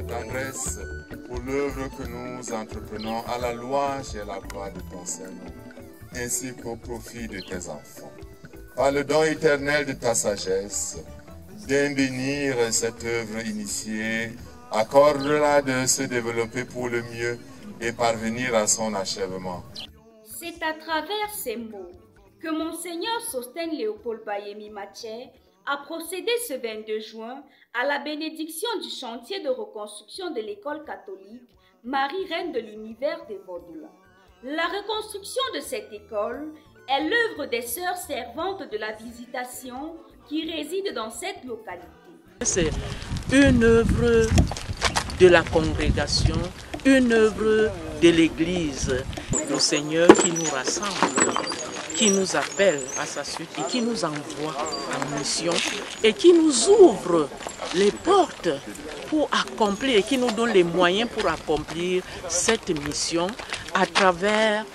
tendresse pour l'œuvre que nous entreprenons à la louange et à la gloire de ton Saint-Nom, ainsi qu'au profit de tes enfants. Par le don éternel de ta sagesse, viens bénir cette œuvre initiée, accorde-la de se développer pour le mieux et parvenir à son achèvement. C'est à travers ces mots que Monseigneur Sostène Léopold Bayemi Mathieu a procédé ce 22 juin à la bénédiction du chantier de reconstruction de l'école catholique Marie-Reine de l'Univers des Vaudoula. La reconstruction de cette école est l'œuvre des sœurs servantes de la Visitation qui résident dans cette localité. C'est une œuvre de la congrégation, une œuvre de l'Église, le Seigneur qui nous rassemble, qui nous appelle à sa suite et qui nous envoie en mission et qui nous ouvre les portes pour accomplir et qui nous donne les moyens pour accomplir cette mission à travers,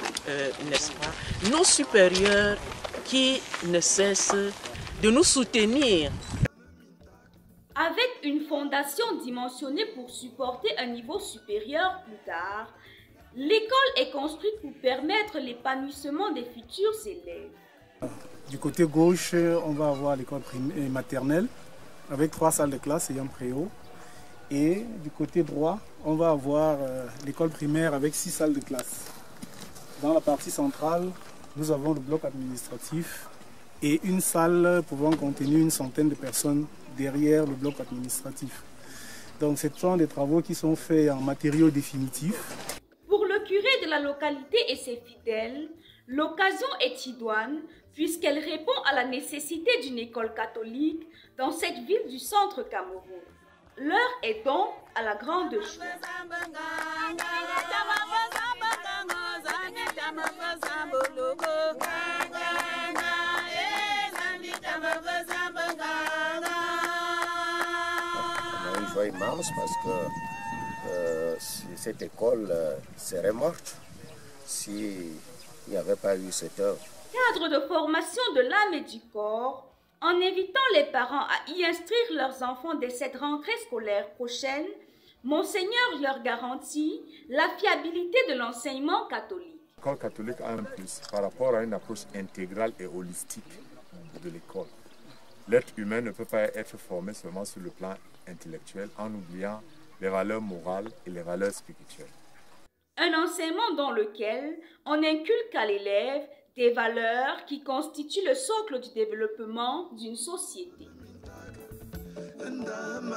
n'est-ce pas, nos supérieurs qui ne cessent de nous soutenir. Avec une fondation dimensionnée pour supporter un niveau supérieur plus tard, l'école est construite pour permettre l'épanouissement des futurs élèves. Du côté gauche, on va avoir l'école maternelle avec 3 salles de classe et un préau. Et du côté droit, on va avoir l'école primaire avec 6 salles de classe. Dans la partie centrale, nous avons le bloc administratif et une salle pouvant contenir une centaine de personnes derrière le bloc administratif. Donc ce sont des travaux qui sont faits en matériaux définitifs. Pour le curé de la localité et ses fidèles, l'occasion est idoine puisqu'elle répond à la nécessité d'une école catholique dans cette ville du centre Cameroun. L'heure est donc à la grande joie. Une joie immense parce que cette école serait morte s'il n'y avait pas eu cette œuvre. Cadre de formation de l'âme et du corps, en invitant les parents à y inscrire leurs enfants dès cette rentrée scolaire prochaine, Monseigneur leur garantit la fiabilité de l'enseignement catholique. L'école catholique a un plus par rapport à une approche intégrale et holistique de l'école. L'être humain ne peut pas être formé seulement sur le plan intellectuel en oubliant les valeurs morales et les valeurs spirituelles. Un enseignement dans lequel on inculque à l'élève des valeurs qui constituent le socle du développement d'une société. Ndame